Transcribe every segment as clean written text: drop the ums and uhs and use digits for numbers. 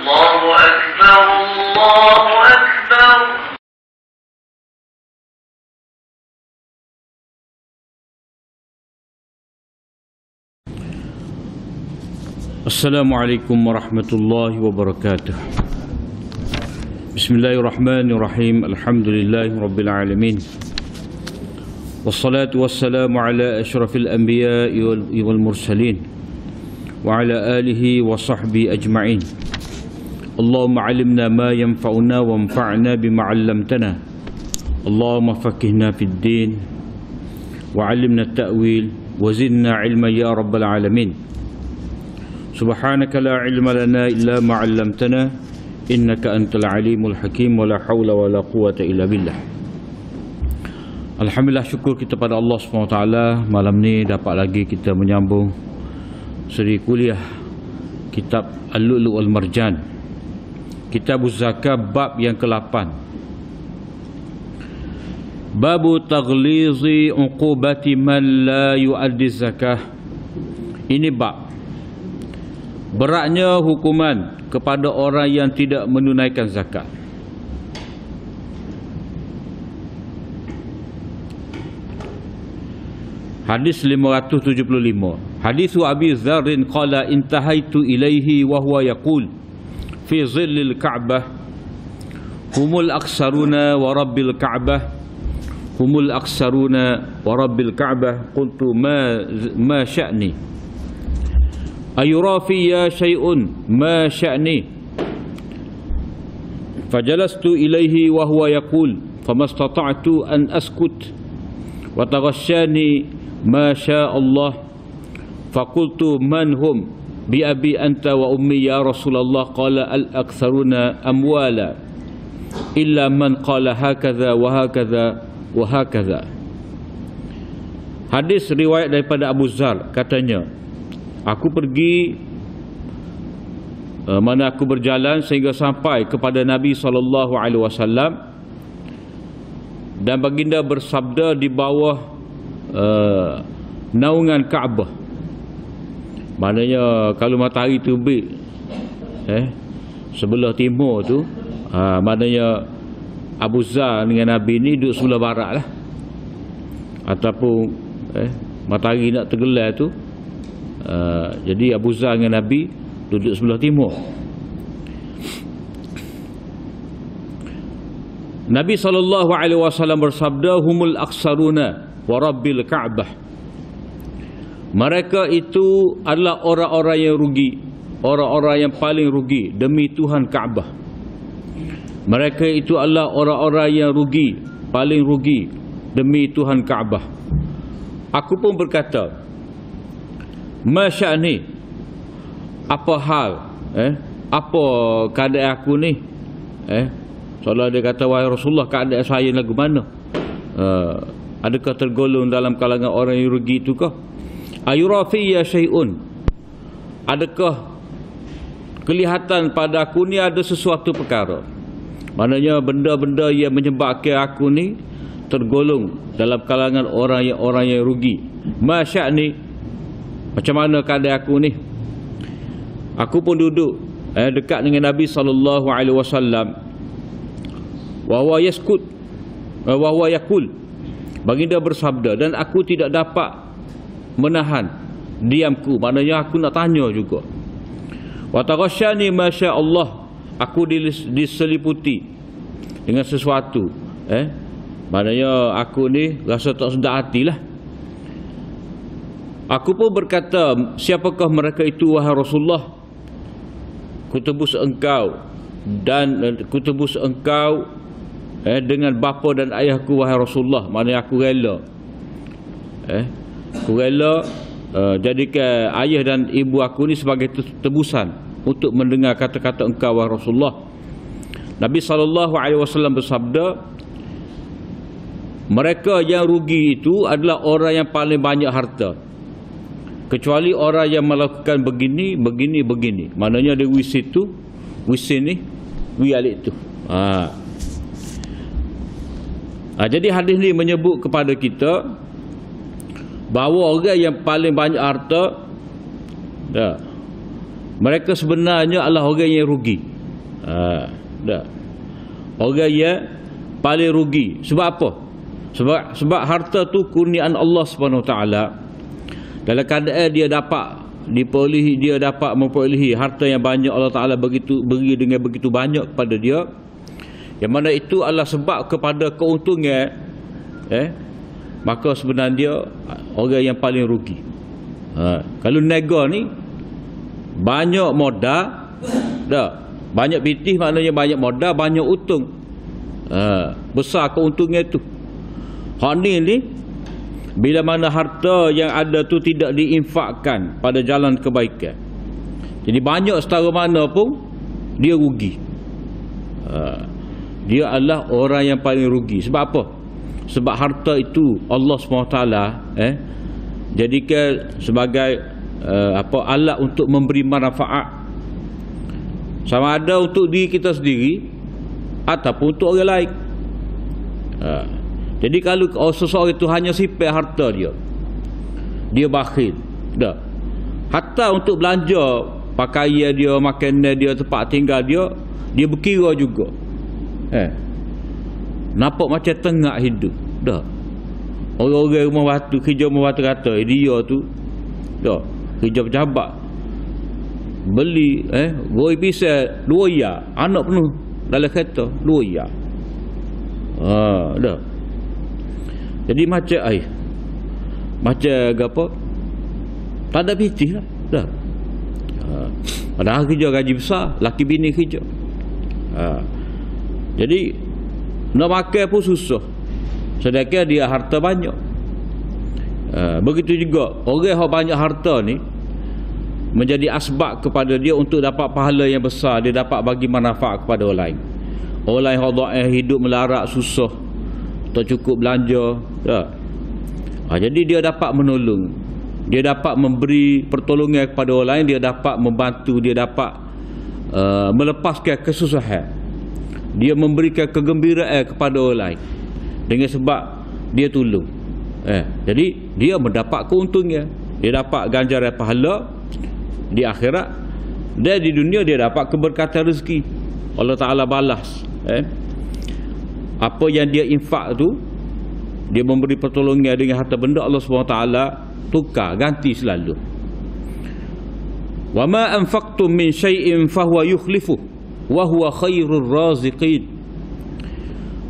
الله أكبر الله أكبر. Assalamualaikum warahmatullahi wabarakatuh. Bismillahirrahmanirrahim. Alhamdulillahi rabbil alamin. Wassalatu wassalamu ala asyrafil anbiya'i wal mursalin wa ala alihi wa sahbihi ajma'in. Allahumma 'allimna ma yanfa'una wanfa'na bima 'allamtana. Allahumma faqihna fid din wa 'allimna at-ta'wil wa zidna 'ilman ya rabbal alamin. Subhanaka la 'ilma lana illa ma 'allamtana innaka antal alimul hakim wa la haula wa la quwwata illa billah. Alhamdulillah, syukur kita pada Allah SWT. Malam ni dapat lagi kita menyambung seri kuliah kitab Al-Lu'lu' Wal-Marjan, Kitab Az-Zakah, bab yang ke-8. Babu taghlizi uqubati man la yu'addi zakah. Ini bab beratnya hukuman kepada orang yang tidak menunaikan zakat. Hadis 575. Hadis Abi Dzar qala intahaitu ilaihi wa huwa yaqul fi zillil Ka'bah humul aksaruna wa rabbil Ka'bah humul aksaruna wa rabbil Ka'bah qultu ma sya'ni ayura fiyya syai'un ma sya'ni fajalastu ilaihi wa huwa yaqul famastata'tu an askut wa taghashani ma sya'allah faqultu man hum bi abi anta wa ummi ya Rasulullah qala al-aktharuna amwala illa man qala hakadha wa hakadha wa hakadha. Hadis riwayat daripada Abu Dzar, katanya, aku pergi mana aku berjalan sehingga sampai kepada Nabi SAW, dan baginda bersabda di bawah naungan Kaabah. Maknanya kalau matahari terbit sebelah timur tu, maknanya Abu Dzar dengan Nabi ni duduk sebelah barat lah, ataupun matahari nak tergelar tu, jadi Abu Dzar dengan Nabi duduk sebelah timur. Nabi SAW bersabda, humul aksaruna wa rabbil Ka'bah. Mereka itu adalah orang-orang yang rugi, orang-orang yang paling rugi demi Tuhan Ka'bah. Mereka itu adalah orang-orang yang rugi, paling rugi demi Tuhan Ka'bah. Aku pun berkata, ma sya'ni, apa hal, apa keadaan aku ni? Seolah dia kata, wahai Rasulullah, keadaan saya lagu mana? Adakah tergolong dalam kalangan orang yang rugi itu kah? Ayura fiyya syai'un, adakah kelihatan pada aku ni ada sesuatu perkara? Maknanya benda-benda yang menyebabkan aku ni tergolong dalam kalangan orang yang rugi. Ma sya'ni, macam mana keadaan aku ni? Aku pun duduk dekat dengan Nabi SAW. Wa huwa yaskut wa huwa yaqul, baginda bersabda, dan aku tidak dapat menahan diamku, maknanya aku nak tanya juga. Wa taghashani ma sya'allah, aku diseliputi dengan sesuatu, maknanya aku ni rasa tak sedar hatilah. Aku pun berkata, siapakah mereka itu wahai Rasulullah? Kutebus engkau dengan bapa dan ayahku wahai Rasulullah. Maknanya aku rela, aku rela jadikan ayah dan ibu aku ni sebagai tebusan untuk mendengar kata-kata engkau wahai Rasulullah. Nabi SAW bersabda, mereka yang rugi itu adalah orang yang paling banyak harta, kecuali orang yang melakukan begini. Maknanya dia wisin tu, wisin ni, wialik tu. Jadi hadis ni menyebut kepada kita bahawa orang yang paling banyak harta, mereka sebenarnya adalah orang yang rugi. Dah. Orang yang paling rugi. Sebab apa? Sebab harta tu kurniaan Allah Subhanahu Wa Taala. Dalam keadaan dia dapat memperolehi harta yang banyak, Allah Taala beri dengan begitu banyak kepada dia, yang mana itu adalah sebab kepada keuntungan, maka sebenarnya orang yang paling rugi. Kalau nega ni banyak modal, banyak pitih, maknanya banyak modal, banyak untung, besar keuntungan itu. Hak ni bila mana harta yang ada tu tidak diinfakkan pada jalan kebaikan, jadi banyak setara mana pun dia rugi. Dia adalah orang yang paling rugi. Sebab apa? Sebab harta itu Allah SWT jadikan sebagai alat untuk memberi manfaat, sama ada untuk diri kita sendiri ataupun untuk orang lain. Jadi kalau seseorang itu hanya sifat harta dia bakhil dah. Hatta untuk belanja pakaian dia, makanan dia, tempat tinggal dia berkira juga. Nampak macam tengah hidup dah. Orang-orang rumah batu, kerja rumah batu kata dia tu dah kerja pejabat, beli goreng pisang 2 ya, anak penuh dalam kereta 2 ya. Dah. Jadi macam apa? Tak ada pitih lah. Dah. Padahal kerja gaji besar, laki bini kerja. Jadi nak makan pun susah, sedangkan dia harta banyak. Begitu juga orang yang banyak harta ni menjadi asbab kepada dia untuk dapat pahala yang besar. Dia dapat bagi manfaat kepada orang lain. Orang lain yang hidup melarat, susah, tak cukup belanja, jadi dia dapat menolong, dia dapat memberi pertolongan kepada orang lain, dia dapat membantu, dia dapat melepaskan kesusahan, dia memberikan kegembiraan kepada orang lain dengan sebab dia tolong. Jadi dia mendapat keuntungan, dia dapat ganjaran pahala di akhirat, dan di dunia dia dapat keberkatan rezeki. Allah Ta'ala balas apa yang dia infak tu, dia memberi pertolongan dengan harta benda, Allah SWT tukar, ganti selalu. Wa ma anfaqtum min syai'in fahuwa yukhlifuh wa huwa khairur raziqin.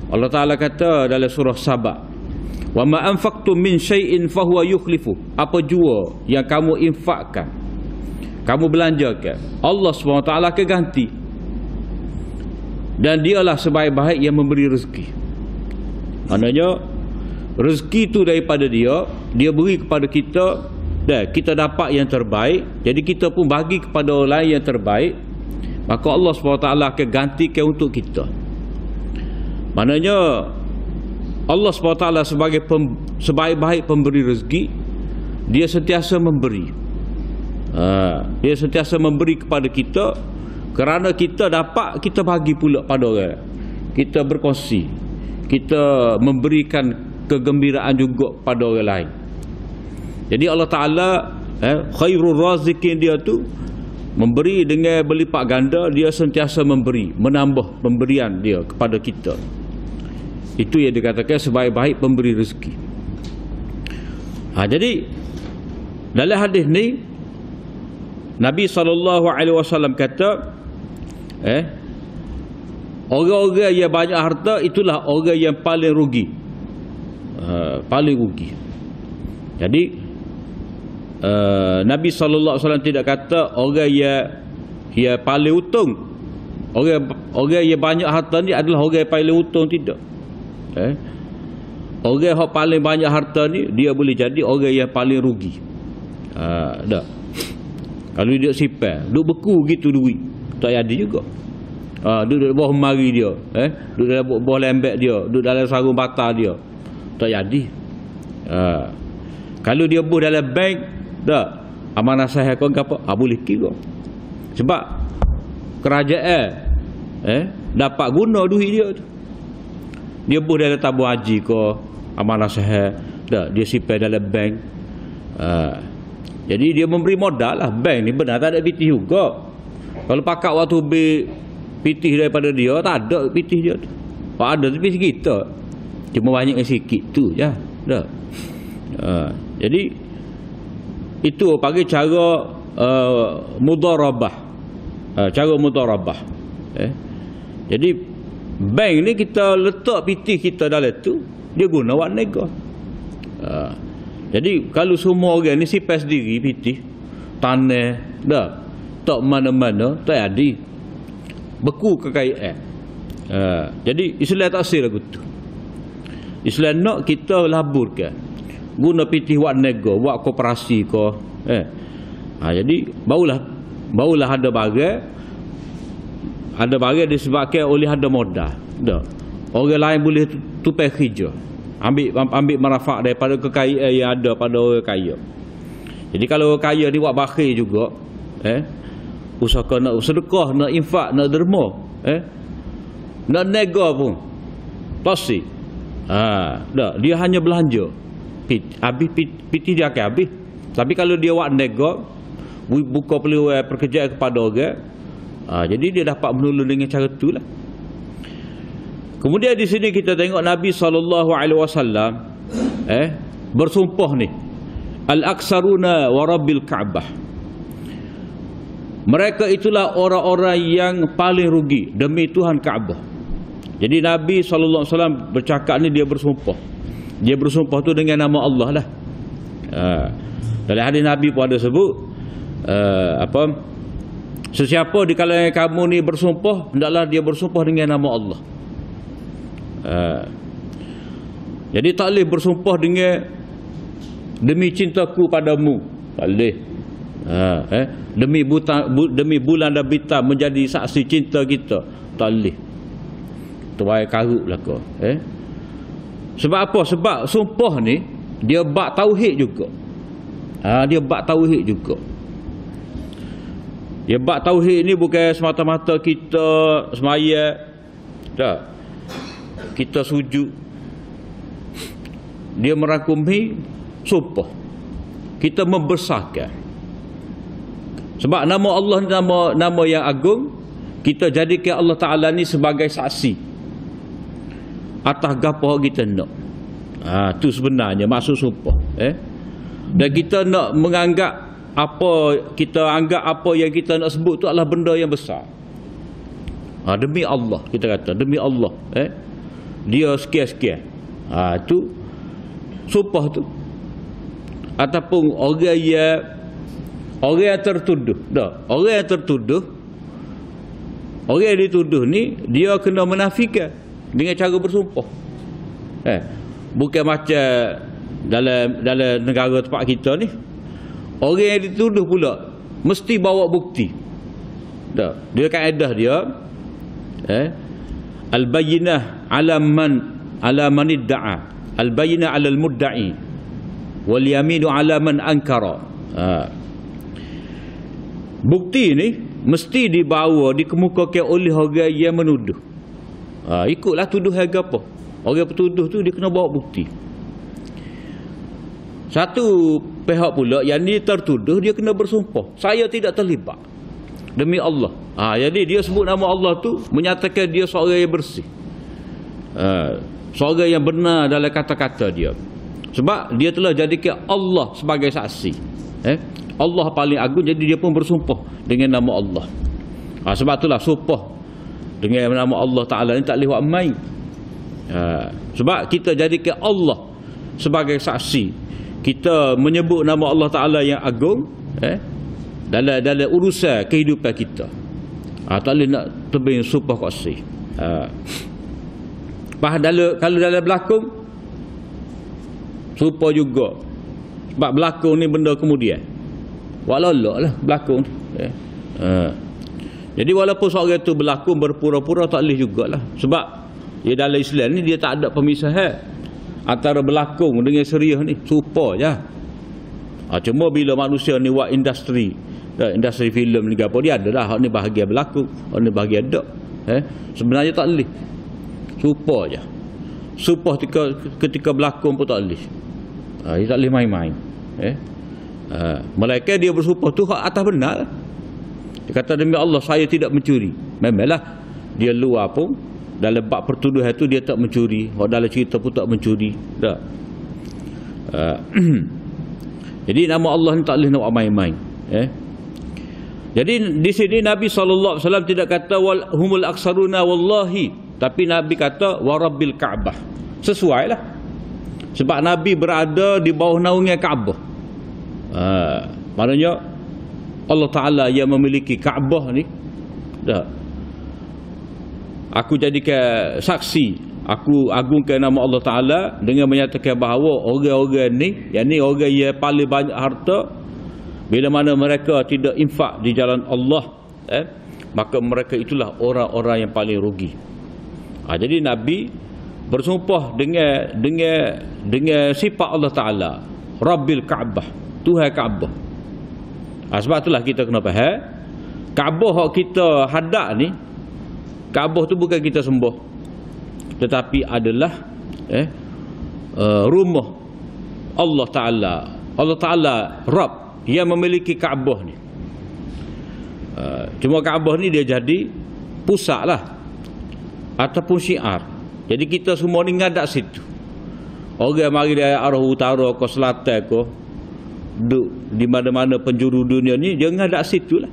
Allah Ta'ala kata dalam surah Sabah, wa ma anfaqtum min syai'in fahuwa yukhlifuh. Apa jua yang kamu infakkan, kamu belanjakan, Allah SWT akan ganti. Dan dialah sebaik-baik yang memberi rezeki. Maknanya rezeki itu daripada dia beri kepada kita, dan kita dapat yang terbaik. Jadi kita pun bagi kepada orang lain yang terbaik, maka Allah SWT akan gantikan untuk kita. Maknanya Allah SWT sebagai sebaik-baik pemberi rezeki, dia sentiasa memberi. Dia sentiasa memberi kepada kita, kerana kita dapat, kita bagi pula pada orang, kita berkongsi, kita memberikan kegembiraan juga pada orang lain. Jadi Allah Ta'ala khairul razikin, dia tu memberi dengan berlipat ganda. Dia sentiasa memberi, menambah pemberian dia kepada kita. Itu yang dikatakan sebaik-baik pemberi rezeki. Jadi dalam hadis ni Nabi SAW kata, orang-orang yang banyak harta itulah orang yang paling rugi. Paling rugi. Jadi Nabi SAW tidak kata orang yang paling untung. Orang yang banyak harta ni adalah orang yang paling untung, tidak. Orang yang paling banyak harta ni, dia boleh jadi orang yang paling rugi. Dah. Kalau dia simpan, duduk beku gitu duit, tak ada juga. Duduk bawah mari dia, duduk dalam bawah lembek dia, duduk dalam sarung bata dia, tak jadi. Kalau dia buh dalam bank, dah amanah saya kau apa? Boleh kira. Sebab kerajaan dapat guna duit dia tu. Dia buh dalam tabung haji ke amanah saya, dah dia simpan dalam bank. Jadi dia memberi modal lah. Bank ni benar tak ada biti juga. Kalau pakak waktu pitih daripada dia, tak ada pitih dia tu. Ada tapi kita cuma banyak sikit tu je. Dah. Jadi itu panggil cara mudarabah. Cara mudarabah. Jadi bank ni kita letak pitih kita dalam tu, dia guna wak nego. Jadi kalau semua orang ni simpan sendiri pitih tanah dah tak mana-mana tak ada beku kekayaan. Jadi Islam tak sel lagu tu. Islam nak kita laburkan guna pitih wak nego, wak koperasi ke. Jadi barulah ada barang disebabkan oleh ada modal. Dah. Orang lain boleh tupai kerja. Ambil manfaat daripada kekayaan yang ada pada orang kaya. Jadi kalau orang kaya ni buat bakhil juga, usaha nak sedekah, nak infak, nak derma, nak nego pun pasti. Dah, dia hanya belanja. Habis piti dia akan habis. Tapi kalau dia buat nego, buka peluang pekerjaan kepada orang, jadi dia dapat menolong dengan cara itulah. Kemudian di sini kita tengok Nabi SAW bersumpah ni, al-aksaruna wa rabbil Ka'bah. Mereka itulah orang-orang yang paling rugi demi Tuhan Kaabah. Jadi Nabi SAW bercakap ni, dia bersumpah. Dia bersumpah tu dengan nama Allah lah. Dalam hadis Nabi pun ada sebut sesiapa di kalangan kamu ni bersumpah, hendaklah dia bersumpah dengan nama Allah. Jadi tak boleh bersumpah dengan demi cintaku padamu, tak boleh. Demi bulan dan bintang menjadi saksi cinta kita, tak boleh. Tuai karut lah kau. Sebab apa? Sebab sumpah ni dia bab tauhid juga. Dia bab tauhid juga. Dia bab tauhid ni bukan semata-mata kita sembahyang, tak. Kita sujud. Dia merangkumi sumpah. Kita membesarkan. Sebab nama Allah ni nama yang agung. Kita jadikan Allah Ta'ala ni sebagai saksi atas gapo kita nak. Tu sebenarnya maksud sumpah. Dan kita nak menganggap kita anggap apa yang kita nak sebut tu adalah benda yang besar. Demi Allah kita kata, demi Allah. Dia sekian-sekian. Tu sumpah tu. Ataupun orang yang tertuduh. Orang yang tertuduh, orang yang dituduh ni dia kena menafikan dengan cara bersumpah. Bukan macam dalam negara tempat kita ni, orang yang dituduh pula mesti bawa bukti. Dia kaedah dia al-bayyinah ala man idda'a, al-bayyinah ala al-mudda'i, wal yaminu ala man ankara. Bukti ni mesti dibawa, dikemukakan oleh orang yang menuduh. Ikutlah tuduhan apa. Orang petuduh tu dia kena bawa bukti. Satu pihak pula yang ni tertuduh, dia kena bersumpah, saya tidak terlibat demi Allah. Jadi dia sebut nama Allah tu menyatakan dia seorang yang bersih, seorang yang benar dalam kata-kata dia. Sebab dia telah jadikan Allah sebagai saksi. Allah paling agung, jadi dia pun bersumpah dengan nama Allah. Sebab itulah sumpah dengan nama Allah Ta'ala ni tak boleh buat main. Sebab kita jadikan Allah sebagai saksi. Kita menyebut nama Allah Ta'ala yang agung dalam urusan kehidupan kita. Tak boleh nak tebing sumpah kasih. Kalau dalam berlakon, sumpah juga. Sebab berlakon ni benda kemudian. Walolak lah berlakon. Jadi walaupun seorang itu berlakon berpura-pura, tak boleh jugalah. Sebab dalam Islam ni dia tak ada pemisahan antara berlakon dengan serius ni. Sumpah je. Cuma bila manusia ni buat industri filem ni apa, dia ada dah hak ni bahagian berlakon, hak ni bahagian tak. Sebenarnya tak boleh. Sumpah je. Sumpah ketika berlakon pun tak boleh. Dia tak boleh main-main. Melainkan dia bersumpah tu hak atas benar. Dia kata demi Allah saya tidak mencuri. Memanglah dia luar pun dalam bab pertuduhan itu dia tak mencuri, dalam cerita pun tak mencuri. Tak. Jadi nama Allah ni tak boleh nak main-main. Jadi di sini Nabi SAW tidak kata humul aksaruna wallahi, tapi Nabi kata warabbil Ka'bah. Sesuai lah, sebab Nabi berada di bawah naungan Kaabah. Maknanya Allah Ta'ala yang memiliki Kaabah ni. Aku jadikan saksi, aku agungkan nama Allah Ta'ala dengan menyatakan bahawa orang-orang ni, yang ni orang yang paling banyak harta, bila mana mereka tidak infak di jalan Allah, maka mereka itulah orang-orang yang paling rugi. Jadi Nabi bersumpah dengan sifat Allah Ta'ala, Rabbil Ka'bah, Tuhan Ka'bah. Sebab itulah kita kena faham, Ka'bah yang kita hadap ni, Ka'bah tu bukan kita sembah, tetapi adalah rumah Allah Ta'ala. Allah Ta'ala Rabb yang memiliki Ka'bah ni. Cuma Ka'bah ni dia jadi pusat lah, ataupun syiar. Jadi kita semua ni ngadak situ. Orang mari dari arah utara ke selatan ke, duduk di mana-mana penjuru dunia ni, dia ngadak situ lah,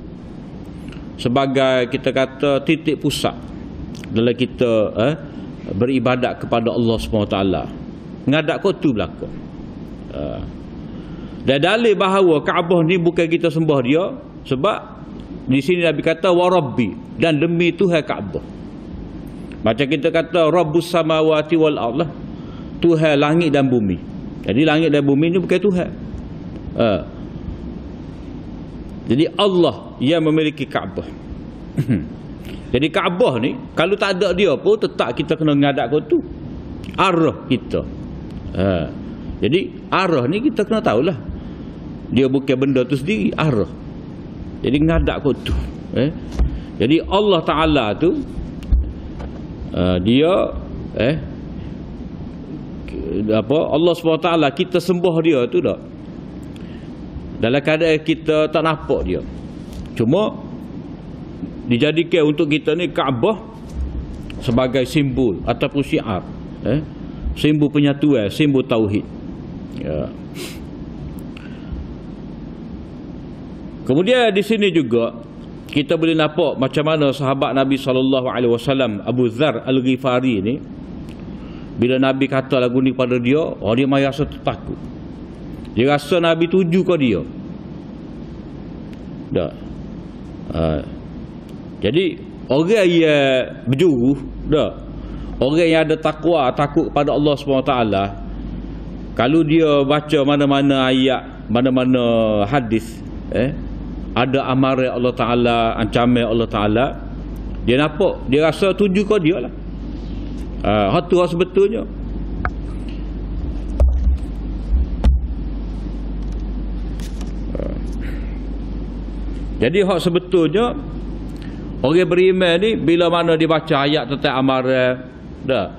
sebagai kita kata titik pusat dalam kita beribadat kepada Allah SWT. Ngadak kau tu belakang. Dan dalil bahawa Kaabah ni bukan kita sembah dia, sebab di sini Nabi kata warabbi, dan demi Tuhan Kaabah. Macam kita kata Rabbus samawati wal ardh, Tuhan langit dan bumi. Jadi langit dan bumi ni bukan Tuhan. Jadi Allah yang memiliki Kaabah. Jadi Kaabah ni kalau tak ada dia pun tetap kita kena ngadak kau tu. Arah kita. Jadi arah ni kita kena tahulah, dia bukan benda tu sendiri, arah. Jadi ngadak kau tu. Jadi Allah Ta'ala tu dia Allah SWT kita sembah dia tu tak, dalam keadaan kita tak nampak dia, cuma dijadikan untuk kita ni Kaabah sebagai simbol ataupun syiar, simbol penyatuan, simbol tauhid. Kemudian di sini juga kita boleh nampak macam mana sahabat Nabi SAW Abu Dzar Al-Ghifari ni, bila Nabi kata lagu ni pada dia, dia main rasa takut. Dia rasa Nabi tuju ke dia. Tak. Jadi orang yang berjuru, tak, orang yang ada takwa, takut kepada Allah SWT, kalau dia baca mana-mana ayat, mana-mana hadis, ada amaran Allah Ta'ala, ancaman Allah Ta'ala, dia nampak, dia rasa tuju ke dia lah. Itu hak sebetulnya. Jadi hak sebetulnya orang beriman ni, bila mana dia baca ayat tentang amaran, dah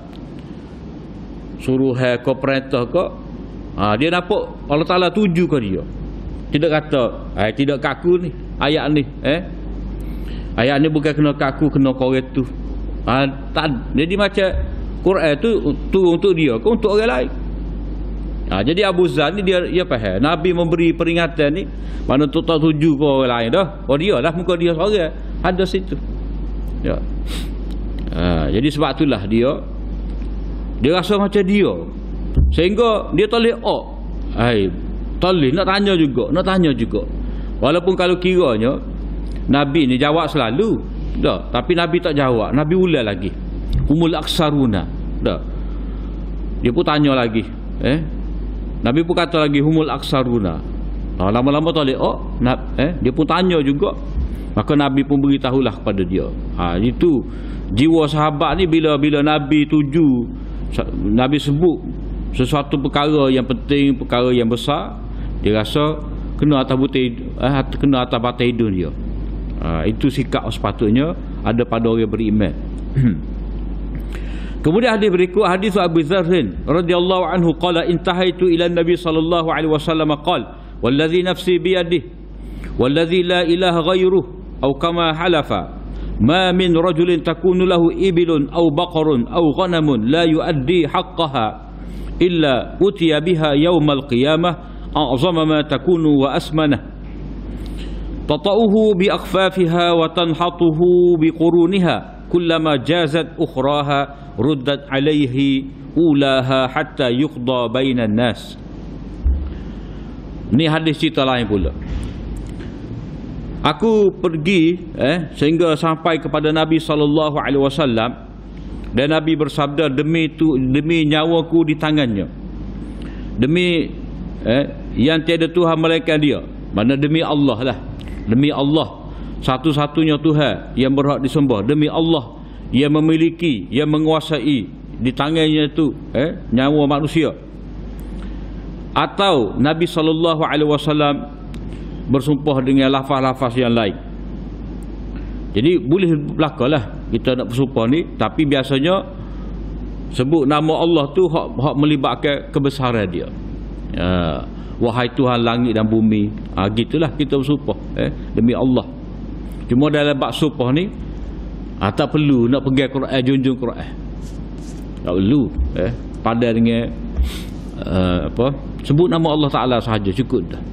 suruhan ke perintah ke, dia nampak Allah Ta'ala tuju ke dia. Tidak kata tidak kaku ni ayat ni, ayat ni bukan kena kaku, kena korek tu. Jadi macam Quran tu untuk dia ke untuk orang lain. Jadi Abu Dzar ni dia faham Nabi memberi peringatan ni, mana tu tak tuju ke orang lain dah. Dia lah, muka dia seorang ada situ. Jadi sebab itulah dia rasa macam dia, sehingga dia tak boleh tak boleh nak tanya juga. Walaupun kalau kiranya Nabi ni jawab selalu dah, tapi Nabi tak jawab, Nabi ulang lagi, humul aksaruna dah, dia pun tanya lagi, Nabi pun kata lagi humul aksaruna. Lama-lama tak boleh dia pun tanya juga, maka Nabi pun beritahulah kepada dia. Itu jiwa sahabat ni, bila Nabi tuju, Nabi sebut sesuatu perkara yang penting, perkara yang besar, dia rasa kena atas batai hidung dia. Itu sikap sepatutnya ada pada orang beriman. Kemudian hadis berikut, hadis Abu Dzar radhiyallahu anhu qala intahaitu ila Nabi sallallahu alaihi wasallam qala wallazi nafsi biyadihi wallazi la ilaha ghairuh atau kama halafa ma min rajulin takunu lahu ibilun aw baqarun aw ghanamun la yuaddi haqqaha illa utiya biha yawmal qiyamah a'zama ma takunu wa asmanah tata'uhu bi akhfafiha wa tanhatuhu bi quruniha kullama jazat ukhraha ruddat alaihi ulaha hatta yuqda bainan nas. Ni hadis cerita lain pula. Aku pergi sehingga sampai kepada Nabi SAW, dan Nabi bersabda, demi nyawaku di tangannya, demi yang tiada Tuhan melainkan dia, mana demi Allah lah, demi Allah satu-satunya Tuhan yang berhak disembah, demi Allah yang memiliki, yang menguasai di tangannya itu nyawa manusia. Atau Nabi SAW bersumpah dengan lafaz-lafaz yang lain. Jadi boleh berlakulah kita nak bersumpah ni, tapi biasanya sebut nama Allah tu hak melibatkan kebesaran dia. Wahai Tuhan langit dan bumi, gitulah kita bersumpah demi Allah. Cuma dalam bab sumpah ni tak perlu nak pegang Quran, junjung Quran. Tak perlu pada dengan sebut nama Allah Ta'ala sahaja cukup dah.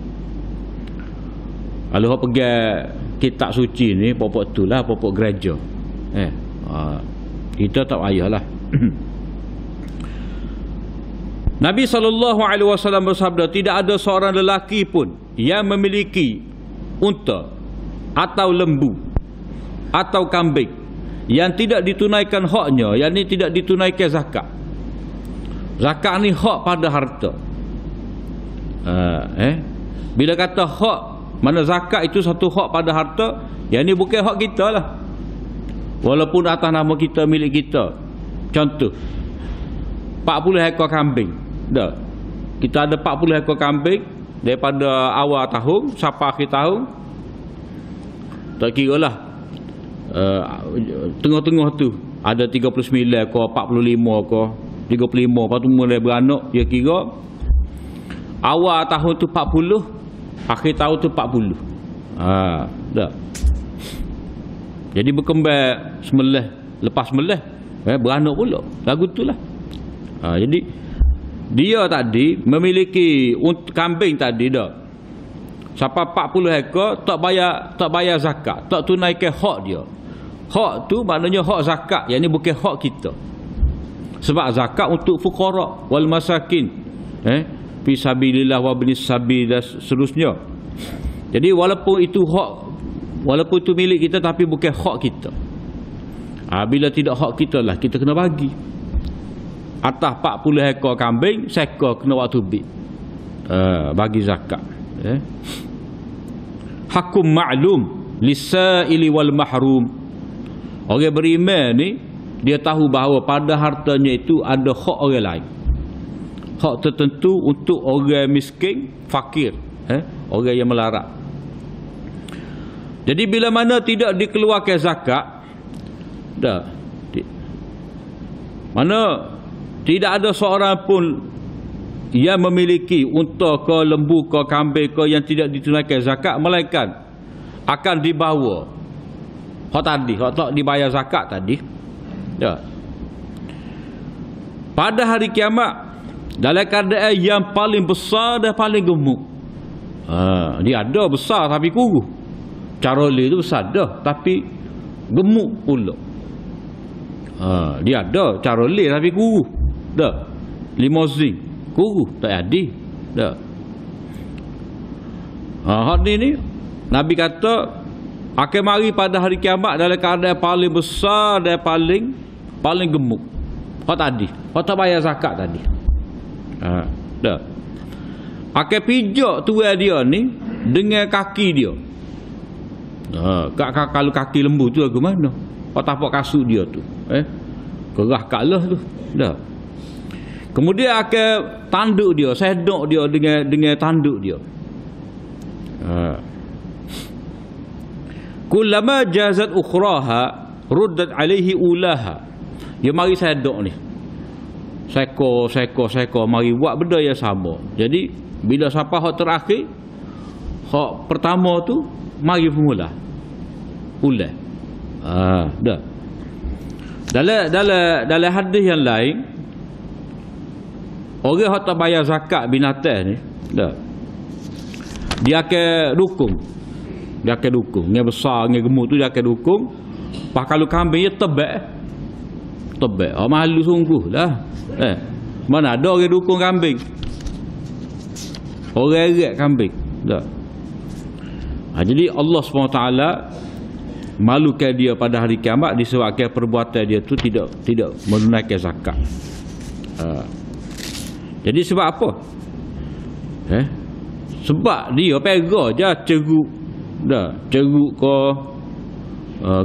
Kalau hak pegang kitab suci ni, pokok tu lah, pokok gereja. Kita tak payahlah. Nabi SAW bersabda, tidak ada seorang lelaki pun yang memiliki unta atau lembu atau kambing yang tidak ditunaikan haknya, yang ni tidak ditunaikan zakat. Zakat ni hak pada harta. Bila kata hak, mana zakat itu satu hak pada harta, yang ni bukan hak kita lah, walaupun atas nama kita, milik kita. Contoh 40 ekor kambing dah. Kita ada 40 ekor kambing daripada awal tahun sampai akhir tahun, tak kira lah tengah-tengah tu ada 39 ekor, 45 ekor, 35, lepas tu mulai beranak. Dia kira awal tahun tu 40, akhir tahun tu 40. Dah. Jadi berkembang semelah, lepas semelah beranak pula. Lagu tu lah. Jadi dia tadi memiliki kambing tadi dah sampai 40 ekor, tak bayar zakat, tak tunaikan hak dia. Hak tu maknanya hak zakat, yang ni bukan hak kita. Sebab zakat untuk fuqara wal masakin, fi sabilillah wa ibnis sabil dan seterusnya. Jadi walaupun itu hak, walaupun itu milik kita, tapi bukan hak kita. Bila tidak hak kita lah, kita kena bagi. Atas 40 ekor kambing, seekor kena waktu bagi zakat. Hakum ma'lum lisaili wal mahrum. Orang beriman ni dia tahu bahawa pada hartanya itu ada hak orang lain, hak tertentu untuk orang miskin, fakir, orang yang melarat. Jadi bila mana tidak dikeluarkan zakat, mana tidak ada seorang pun yang memiliki unta ke, lembu ke, kambing ke yang tidak ditunaikan zakat, melainkan akan dibawa hak tadi, hak tak dibayar zakat tadi, pada hari kiamat dalam keadaan yang paling besar dan paling gemuk. Dia ada besar tapi kurus. Caroli tu besar dah tapi gemuk pula. Dia ada caroli tapi kurus dah. Limousin kurus tak ada dah. Hak ni Nabi kata akan mari pada hari kiamat dalam keadaan paling besar dan paling gemuk. Hak tadi, hak tak bayar zakat tadi. Dah. Akan pijak tuan dia ni dengan kaki dia. Kalau kaki lembu tu ke mana? Hak tapak kasut dia tu. Kerah kalah tu. Dah. Kemudian akan tanduk dia, sedok dia dengan tanduk dia. Kullama jazat ukhraha ruddat alaihi ulaha. Dia mari sedok ni, seko mari buat benda yang sama. Jadi bila sampai hak terakhir, hak pertama tu mari pemula ulang. Dah. Dalam hadis yang lain, orang yang tak bayar zakat binatang ni, dah, dia akan dukung. Dia akan dukung. Yang besar, yang gemuk tu dia akan dukung. Pas kalau kambing dia tebak. Malu sungguh lah. Mana ada orang dukung kambing? Orang erat kambing. Dah. Jadi Allah SWT malukan dia pada hari kiamat disebabkan perbuatan dia tu tidak menunaikan zakat. Jadi sebab apa? Sebab dia pega je ceruk ke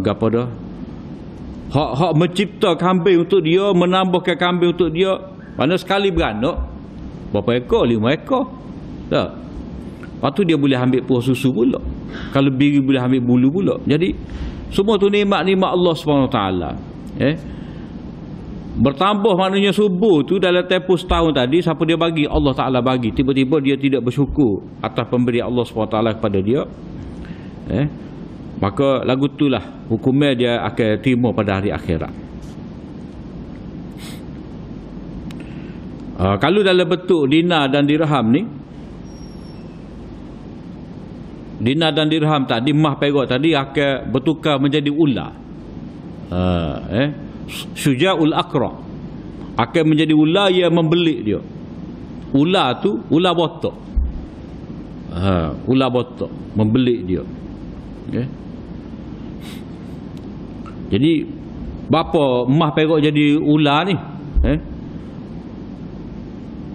gapo dah. Hak mencipta kambing untuk dia, menambahkan kambing untuk dia, mana sekali beranak berapa ekor? 5 ekor. Dah. Lepas tu dia boleh ambil puas susu pula. Kalau biri boleh ambil bulu pula. Jadi semua tu nikmat-nikmat Allah SWT. Bertambah maknanya subur tu dalam tempoh setahun tadi, siapa dia bagi? Allah Ta'ala bagi. Tiba-tiba dia tidak bersyukur atas pemberian Allah SWT kepada dia. Maka lagu itulah hukumnya dia akan terima pada hari akhirat. Kalau dalam bentuk dinar dan dirham ni, dinar dan dirham tadi, mah perak tadi akan bertukar menjadi ular. Syuja'ul Aqra akan menjadi ular yang membelik dia. Ular tu ular botak. Ular botak membelik dia. Jadi bapa mah perak jadi ular ni?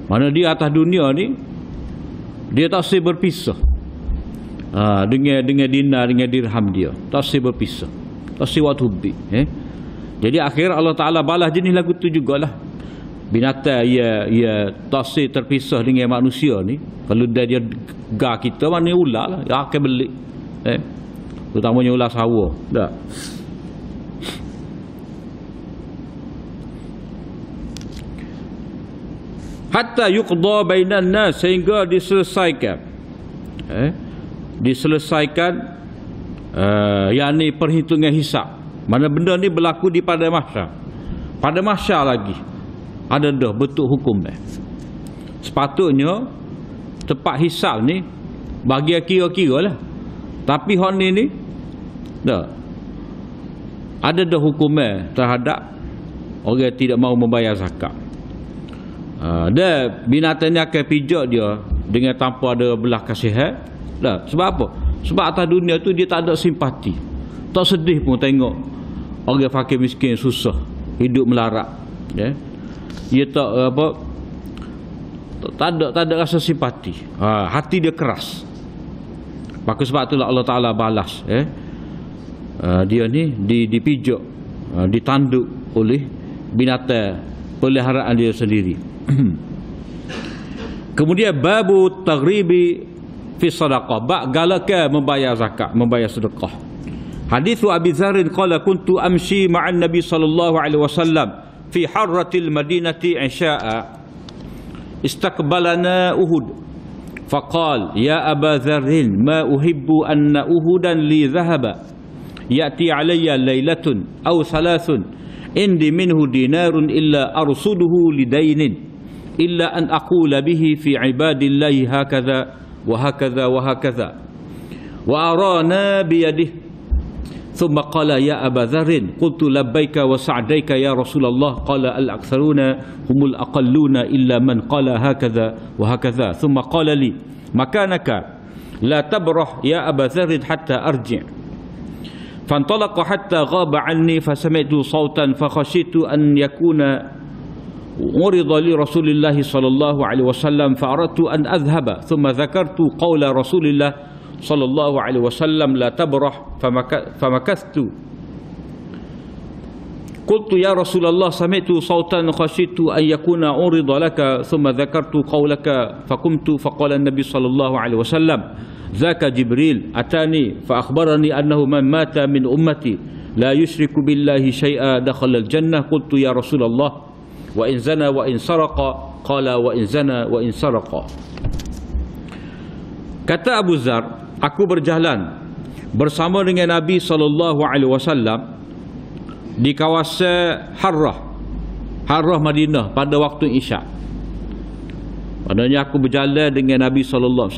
Mana dia atas dunia ni dia tak boleh berpisah. Dengan dinar, dengan dirham dia tak boleh berpisah, tak boleh waktu bi. Jadi akhir Allah Ta'ala balas jenis lagu tu jugalah. Binatang ia tak boleh terpisah dengan manusia ni. Kalau dia gar kita, mana ular lah yang akan belik. Terutamanya ular sawah. Dah. Hatta yuqda bainan nas, sehingga diselesaikan. Yakni perhitungan hisab. Mana benda ni berlaku di pada mahsyar. Pada mahsyar lagi ada dah bentuk hukum dah. Sepatutnya tempat hisab ni bagi kira-kira lah. Tapi hak ni dah ada dah hukumnya terhadap orang tidak mau membayar zakat. Dia binatang ni akan pijak dia dengan tanpa ada belah kasihan. Dah. Sebab apa? Sebab atas dunia tu dia tak ada simpati. Tak sedih pun tengok orang fakir miskin susah, hidup melarat. Dia tak ada rasa simpati. Hati dia keras. Maka sebab itulah Allah Ta'ala balas. Dia ni dipijak, ditanduk oleh binatang peliharaan dia sendiri. Kemudian babu taghribi fi sadaqah, bab galakkan membayar zakat, membayar sedekah. Hadis Abi Dzar qala kuntu amshi ma'an Nabi sallallahu alaihi wasallam fi harratil madinati isya'a istaqbalana Uhud faqal ya Aba Dzar ma uhibbu anna Uhudan li dhahaba ya'ti alayya laylatun aw thalathun indi minhu dinarun illa arsuduhu lidainin illa an aqula bihi fi ibadillahi hakadha وهكذا وهكذا وأرانا بيده ثم قال يا أبا ذر قلت لبيك وسعديك يا رسول الله قال الأكثرون هم الأقلون إلا من قال هكذا وهكذا ثم قال لي مكانك لا تبرح يا أبا ذر حتى أرجع فانطلق حتى غاب عني فسمعت صوتا فخشيت أن يكون عرض لرسول الله صلى الله عليه وسلم فأردت أن أذهب ثم ذكرت قول رسول الله صلى الله عليه وسلم لا تبرح فمكثت قلت يا رسول الله سمعت صوتا خشيت أن يكون عرض لك ثم ذكرت قولك فقمت فقال النبي صلى الله عليه وسلم ذاك جبريل أتاني فأخبرني أنه من مات من أمتي لا يشرك بالله شيئا دخل الجنة قلت يا رسول الله wa in zana wa in saraqa qala wa in zana wa in saraqa. Kata Abu Dzar, aku berjalan bersama dengan Nabi SAW di kawasan Harrah Madinah pada waktu Isyak. Padanya aku berjalan dengan Nabi SAW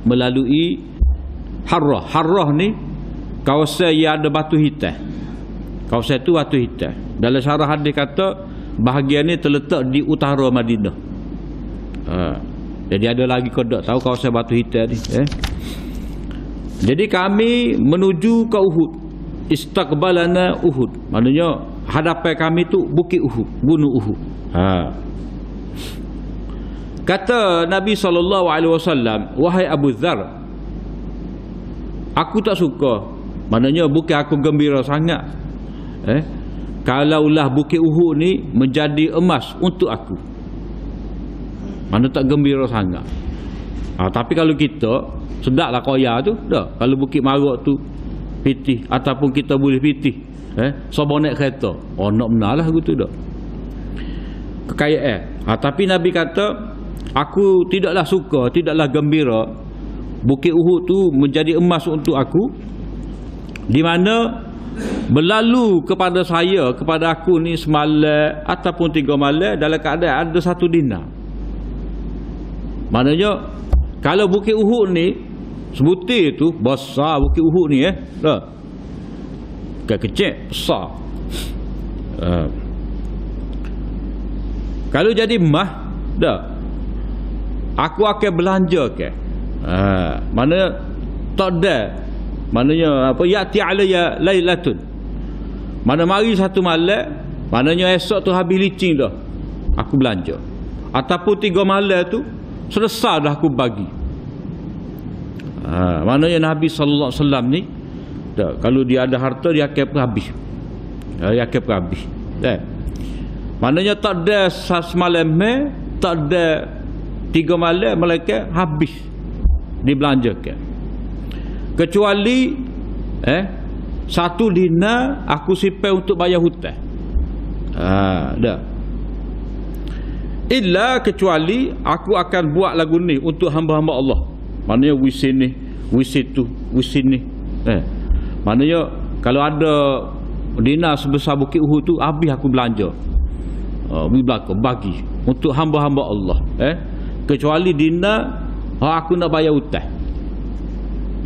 melalui Harrah ni kawasan yang ada batu hitam. Kawasan itu batu hitam. Dalam syarah hadis kata bahagian ni terletak di utara Madinah. Jadi ada lagi kau tak tahu kawasan batu hitam ni. Jadi kami menuju ke Uhud. Istaqbalana Uhud. Maknanya hadapan kami tu bukit Uhud, gunung Uhud. Kata Nabi SAW, wahai Abu Dzar, aku tak suka. Maknanya bukan aku gembira sangat. Kalaulah bukit Uhud ni menjadi emas untuk aku, mana tak gembira sangat. Tapi kalau kita sedaklah koya tu dah. Kalau bukit Marak tu pitih ataupun kita boleh pitih sobo naik kereta, nak benar lah gitu dah kekayaan. Tapi Nabi kata aku tidaklah suka, tidaklah gembira bukit Uhud tu menjadi emas untuk aku, di mana berlalu kepada saya, kepada aku ni semalam ataupun 3 malam dalam keadaan ada 1 dinar. Maknanya kalau bukit Uhud ni sebutir tu besar, bukit Uhud ni dah. Bukan kecil, besar. Kalau jadi emas dah, aku akan belanja ke. Mana tak ada. Maknanya apa, ya'ti alayya lailatun. Mana mari 1 malam, maknanya esok tu habis licin dah, aku belanja. Ataupun 3 malam tu selesai dah aku bagi. Maknanya Nabi SAW ni dah, kalau dia ada harta dia akan habis. Dia akan habis. Maknanya tak ada semalam tak ada 3 malam mereka habis dibelanjakan. Kecuali 1 dinar aku simpan untuk bayar hutang. Dah. Illa kecuali aku akan buat lagu ni untuk hamba-hamba Allah. Maknanya wisin ni, wisin tu, wisin ni. Maknanya kalau ada dinar sebesar bukit Uhud tu, habis aku belanja. Bagi untuk hamba-hamba Allah. Kecuali dinar aku nak bayar hutang.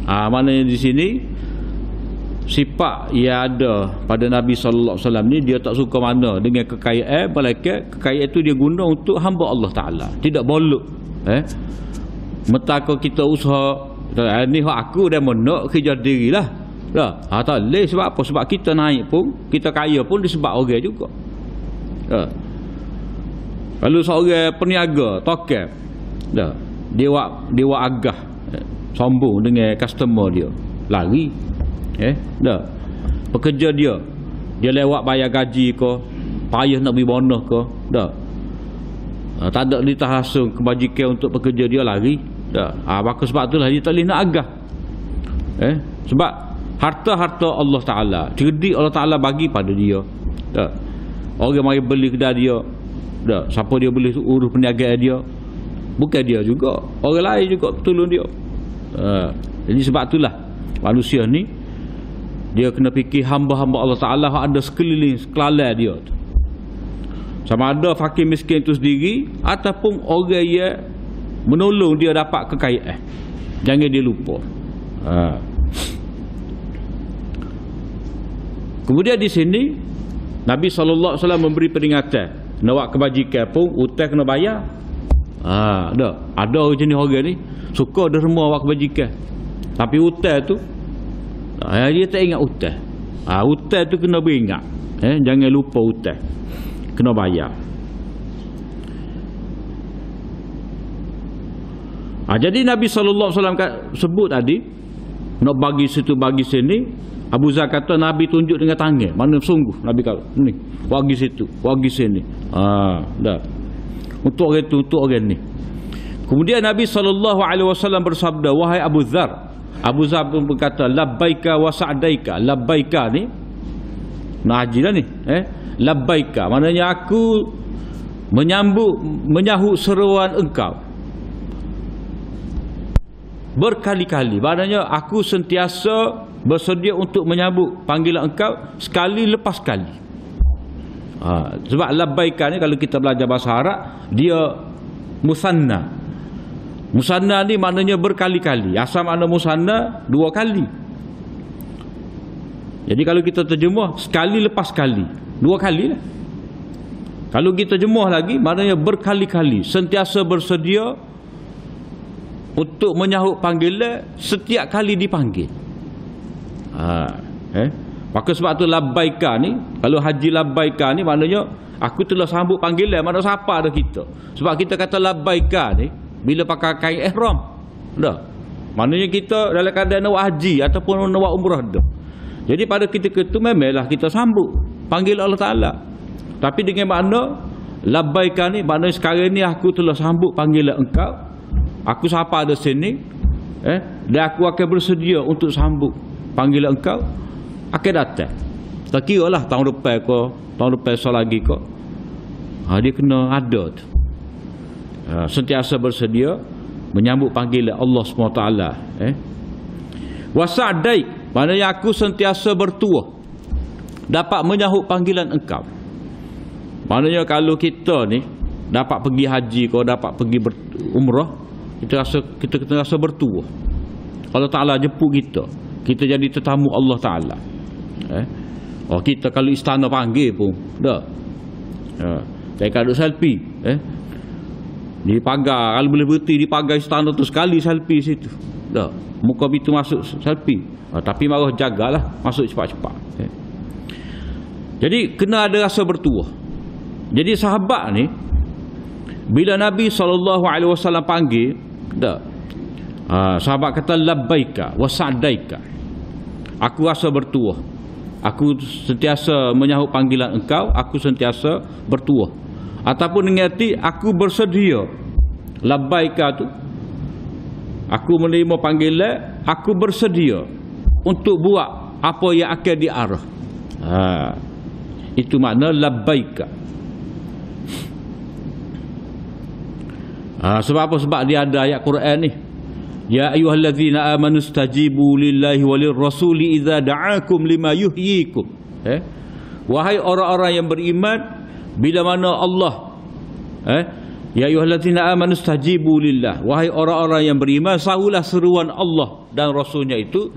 Maknanya di sini sifat yang ada pada Nabi SAW ni, dia tak suka mana dengan kekayaan, melainkan kekayaan itu dia guna untuk hamba Allah Ta'ala. Tidak boleh mentaka kita usaha ni aku dah menak kerja diri lah tak boleh. Sebab apa? Sebab kita naik pun, kita kaya pun disebab orang juga. Kalau seorang peniaga token dia buat agah, sombong dengan customer dia, lari dah. Pekerja dia lewat bayar gaji ke, payah nak beri bonus ke, dah. Tak ada litah langsung kebajikan untuk pekerja dia, lari dah. Maka sebab itulah dia tak boleh nak agah. Sebab harta-harta Allah Ta'ala, cerdik Allah Ta'ala bagi pada dia dah. Orang mari beli kedai dia dah, siapa dia boleh urus perniagaan dia? Bukan dia juga, orang lain juga tolong dia. Jadi sebab itulah manusia ni dia kena fikir hamba-hamba Allah Ta'ala ada sekeliling, sekelalan dia tu. Sama ada fakir miskin itu sendiri ataupun orang yang menolong dia dapat kekayaan. Jangan dia lupa. Kemudian di sini Nabi SAW memberi peringatan, nak buat kebajikan pun hutang kena bayar. Ada jenis orang ni suka derma buat kebajikan, tapi hutang tu dia tak ingat hutang. Hutang tu kena beringat. Jangan lupa hutang kena bayar. Jadi Nabi SAW sebut tadi nak bagi situ bagi sini. Abu Dzar kata Nabi tunjuk dengan tangan, mana sungguh Nabi kata ni bagi situ bagi sini. Dah untuk orang tu, untuk orang ni. Kemudian Nabi SAW bersabda, wahai Abu Dzar. Abu Dzar pun berkata labbaika wa sa'daika. Labbaika ni nak haji dah ni. Labbaika maknanya aku menyahut seruan engkau berkali-kali. Maknanya aku sentiasa bersedia untuk menyambut panggilan engkau sekali lepas sekali. Sebab labbaika ni kalau kita belajar bahasa Arab, dia musanna. Musanna ni maknanya berkali-kali. Asal makna musanna 2 kali. Jadi kalau kita terjemah sekali lepas sekali, 2 kali lah. Kalau kita terjemah lagi, maknanya berkali-kali, sentiasa bersedia untuk menyahut panggilan setiap kali dipanggil. Maka sebab tu labbaika ni, kalau haji labbaika ni maknanya aku telah sambut panggilan, mana siapa ada kita. Sebab kita kata labbaika ni bila pakai kain ihram dah, maknanya kita dalam keadaan nak buat haji ataupun nak buat umrah dah. Jadi pada ketika itu memanglah kita sambut panggil Allah Ta'ala. Tapi dengan makna labbaika ni maknanya sekarang ni aku telah sambut panggilan engkau, aku siapa ada sini, dan aku akan bersedia untuk sambut panggilan engkau akan datang. Tak kira lah tahun depan ke, tahun depan lagi ke, dia kena ada tu. Sentiasa bersedia menyambut panggilan Allah SWT. Wasa'daik, maknanya aku sentiasa bertuah dapat menyahut panggilan engkau. Maknanya kalau kita ni dapat pergi haji ke, dapat pergi umrah, kita rasa bertuah. Allah Ta'ala jemput kita jadi tetamu Allah Ta'ala. Kita kalau istana panggil pun dah, saya kaduk selfie di pagar, kalau boleh berhenti di pagar istana tu sekali selfie situ dah, muka pintu masuk selfie. Tapi marah jagalah masuk cepat-cepat. Jadi kena ada rasa bertuah. Jadi sahabat ni bila Nabi SAW panggil dah, sahabat kata labbaika wa sa'daika, aku rasa bertuah, aku sentiasa menyahut panggilan engkau, aku sentiasa bertuah. Ataupun dengan arti aku bersedia. Labbaika tu aku menerima panggilan, aku bersedia untuk buat apa yang akan diarah. Itu makna labbaika. Sebab apa? Sebab dia ada ayat Quran ni, ya ayyuhallazina amanu stajibu lillahi walir rasuli idza da'akum lima yuhyikum. Wahai orang-orang yang beriman, bila mana Allah ya ayyuhallazina amanu stajibu lillah, wahai orang-orang yang beriman, sahulah seruan Allah dan Rasulnya itu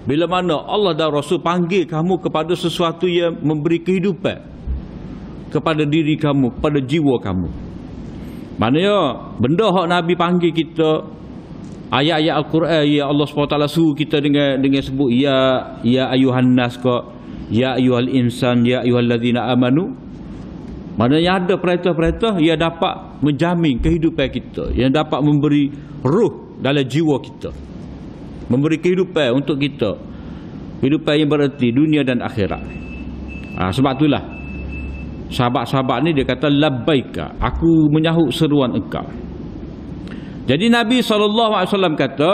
bila mana Allah dan Rasul panggil kamu kepada sesuatu yang memberi kehidupan kepada diri kamu, kepada jiwa kamu. Maknanya benda hak Nabi panggil kita, ayat-ayat Al-Quran yang Allah SWT suruh kita dengan sebut ya ayuhan nas ka, ya ayuhal insan, ya ayuhallazina amanu. Maknanya ada perintah-perintah yang dapat menjamin kehidupan kita, yang dapat memberi ruh dalam jiwa kita, memberi kehidupan untuk kita, kehidupan yang bererti dunia dan akhirat. Sebab itulah sahabat-sahabat ni dia kata labbaika, aku menyahut seruan engkau. Jadi Nabi SAW kata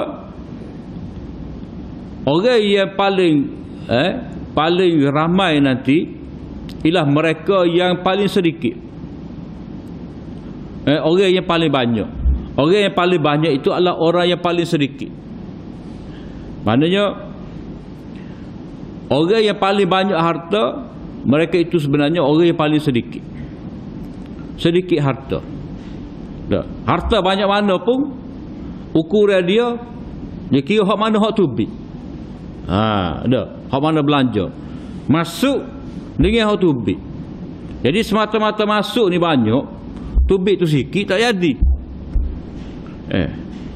orang yang paling ramai nanti ialah mereka yang paling sedikit. Orang yang paling banyak, orang yang paling banyak itu adalah orang yang paling sedikit. Maknanya orang yang paling banyak harta, mereka itu sebenarnya orang yang paling sedikit. Sedikit harta. Harta banyak mana pun ukuran dia kira hak mana hak tubik. Hak mana belanja masuk dengan hak tubik. Jadi semata-mata masuk ni banyak, tubik tu sikit tak jadi.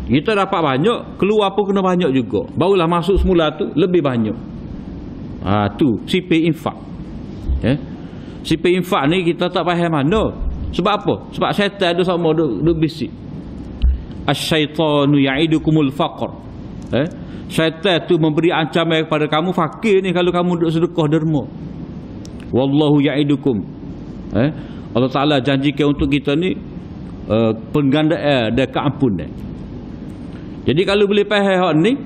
Kita dapat banyak, keluar pun kena banyak juga, barulah masuk semula tu lebih banyak. Tu sifat infak. Sifat infak ni kita tak faham mana. Sebab apa? Sebab syaitan ada sama duk bisik. Asy-syaitanu ya'idukumul faqr. Syaitan tu memberi ancaman kepada kamu fakir ni kalau kamu duk sedekah derma. Wallahu ya'idukum. Allah Ta'ala janjikan untuk kita ni penggandaan dan keampunan. Jadi kalau boleh faham hak ni,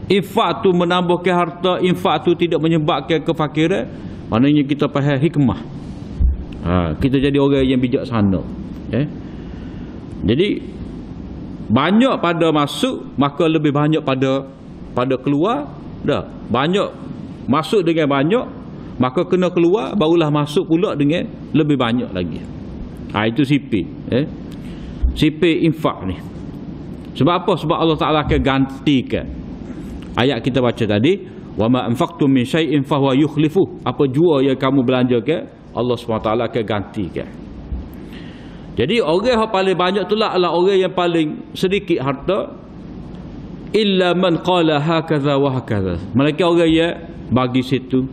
infak tu menambahkan harta, infak tu tidak menyebabkan kefakiran, maknanya kita faham hikmah. Kita jadi orang yang bijaksana. Jadi banyak pada masuk, maka lebih banyak pada keluar dah. banyak, masuk dengan banyak, maka kena keluar, barulah masuk pula dengan lebih banyak lagi. Itu sipir. Sipir infak ni. Sebab apa? Sebab Allah Ta'ala akan gantikan. Ayat kita baca tadi, wa ma anfaqtum min syai'in fa huwa yukhlifuh. Apa jua yang kamu belanjakan, Allah SWT akan gantikan. Jadi orang yang paling banyak itulah adalah orang yang paling sedikit harta. Illa man qala hakaza wa hakaza. Mereka orang yang bagi situ,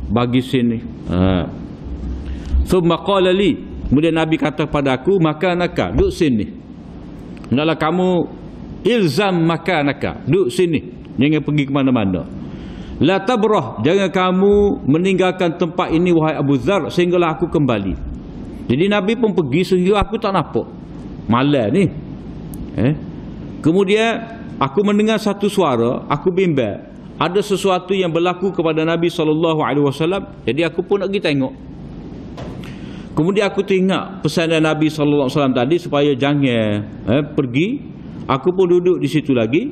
bagi sini. Thumma qala li. Kemudian Nabi kata pada aku, makanaka, duduk sini. Hendaklah kamu ilzam makanaka, duduk sini. Jangan pergi ke mana-mana. La tabrah, jangan kamu meninggalkan tempat ini wahai Abu Dzar sehinggalah aku kembali. Jadi Nabi pun pergi sehingga aku tak nampak. Malam ni. Kemudian aku mendengar satu suara, aku bimbang. Ada sesuatu yang berlaku kepada Nabi SAW. Jadi aku pun nak pergi tengok. Kemudian aku teringat pesanan Nabi SAW tadi supaya jangan pergi. Aku pun duduk di situ lagi.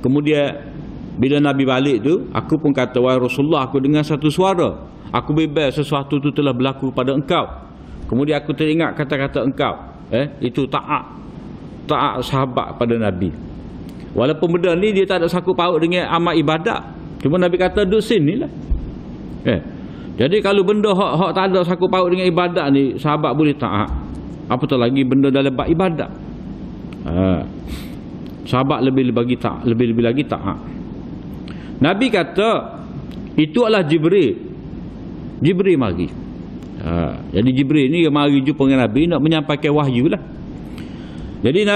Kemudian bila Nabi balik tu, aku pun kata, wahai Rasulullah, aku dengar satu suara. Aku bimbang sesuatu tu telah berlaku pada engkau. Kemudian aku teringat kata-kata engkau. Itu taat sahabat pada Nabi. Walaupun benda ni dia tak ada sangkut paut dengan amal ibadat. Cuma Nabi kata duduk sini lah. Jadi kalau benda hak tak ada sangkut paut dengan ibadat ni, sahabat boleh taat. Apatah lagi benda dalam bab ibadat. Sahabat lebih lagi taat. Nabi kata itu adalah Jibril. Jibril mari. Jadi Jibril ni mari jumpa dengan Nabi nak menyampaikan wahyu lah. Jadi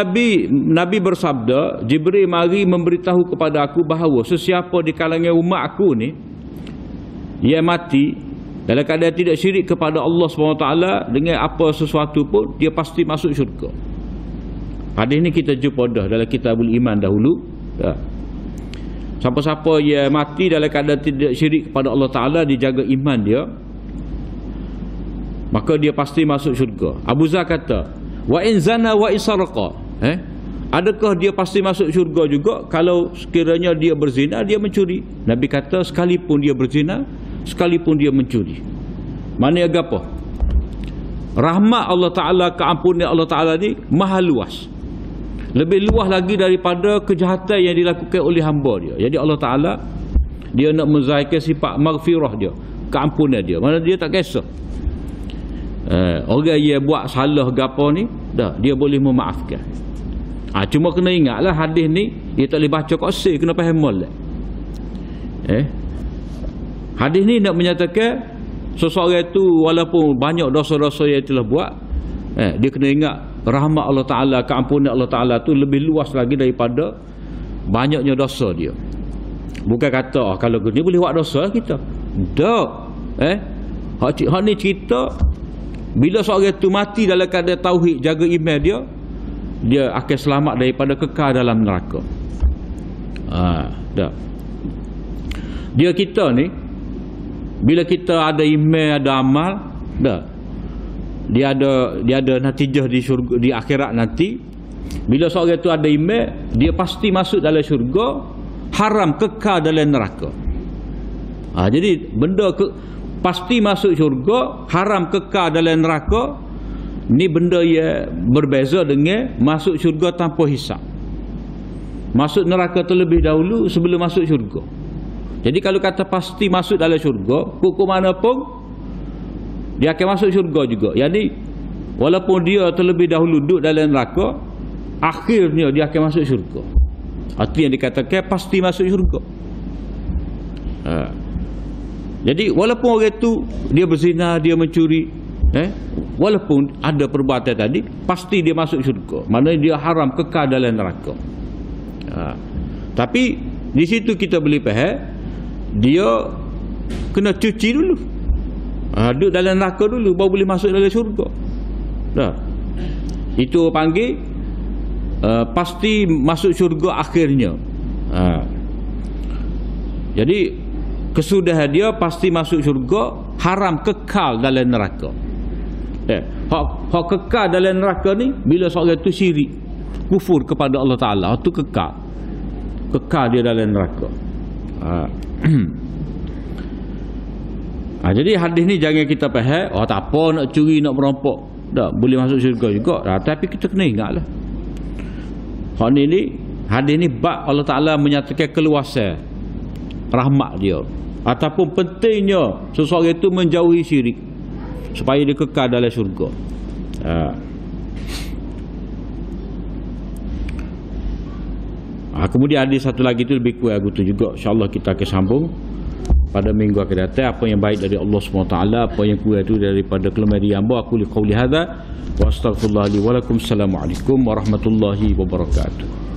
Nabi bersabda, Jibril mari memberitahu kepada aku bahawa sesiapa di kalangan umat aku ni yang mati dalam keadaan tidak syirik kepada Allah SWT dengan apa sesuatu pun, dia pasti masuk syurga. Hadis ni kita jumpa dah dalam Kitabul Iman dahulu. Siapa-siapa yang mati dalam keadaan tidak syirik kepada Allah Ta'ala, dijaga iman dia, maka dia pasti masuk syurga. Abu Dzar kata, wa in zana wa isaraqa. Adakah dia pasti masuk syurga juga kalau sekiranya dia berzina, dia mencuri? Nabi kata sekalipun dia berzina, sekalipun dia mencuri. Mana yang apa? Rahmat Allah Ta'ala, keampunan Allah Ta'ala ni maha luas. Lebih luas lagi daripada kejahatan yang dilakukan oleh hamba dia. Jadi Allah Ta'ala dia nak menzahirkan sifat maghfirah dia, keampunan dia. Mana dia tak kisah orang yang buat salah gapo ni, dah dia boleh memaafkan. Cuma kena ingatlah hadis ni dia tak boleh baca kat sel, kena faham molek. Hadis ni nak menyatakan seseorang itu walaupun banyak dosa-dosa yang telah buat, dia kena ingat rahmat Allah Ta'ala, keampunan Allah Ta'ala tu lebih luas lagi daripada banyaknya dosa dia. Bukan kata kalau dia boleh buat dosa kita. Tak. Hak ni cerita bila seorang itu mati dalam keadaan tauhid, jaga iman dia akan selamat daripada kekal dalam neraka. Dah. Dia kita ni bila kita ada iman, ada amal, dah. Dia ada natijah di syurga, di akhirat nanti. Bila seorang itu ada iman, dia pasti masuk dalam syurga, haram kekal dalam neraka. Jadi benda pasti masuk syurga, haram kekal dalam neraka, ni benda yang berbeza dengan masuk syurga tanpa hisap. Masuk neraka terlebih dahulu sebelum masuk syurga. Jadi kalau kata pasti masuk dalam syurga, pukul mana pun dia akan masuk syurga juga. Jadi walaupun dia terlebih dahulu duduk dalam neraka, akhirnya dia akan masuk syurga. Itu yang dikatakan pasti masuk syurga. Jadi walaupun orang itu dia berzina, dia mencuri, walaupun ada perbuatan tadi, pasti dia masuk syurga. Maknanya dia haram kekal dalam neraka. Tapi di situ kita boleh faham, dia kena cuci dulu, duduk dalam neraka dulu baru boleh masuk dalam syurga. Dah. Itu panggil pasti masuk syurga akhirnya. Jadi kesudahan dia pasti masuk syurga, haram kekal dalam neraka. Hak kekal dalam neraka ni bila seorang itu syirik, kufur kepada Allah Ta'ala, itu kekal dia dalam neraka. Jadi hadis ni jangan kita faham tak apa nak curi nak merampok tak boleh masuk syurga juga. Tapi kita kena ingatlah hadis ni bab Allah Ta'ala menyatakan keluasan rahmat dia ataupun pentingnya seseorang itu menjauhi syirik supaya dia kekal dalam syurga. Kemudian ada satu lagi tu lebih kurang tu juga, insyaAllah kita akan sambung pada minggu akan datang. Apa yang baik dari Allah SWT, apa yang kurang itu daripada kelemahan hamba. Aku liqauli hadza wa astaghfirullah li wa lakum. Assalamualaikum warahmatullahi wabarakatuh.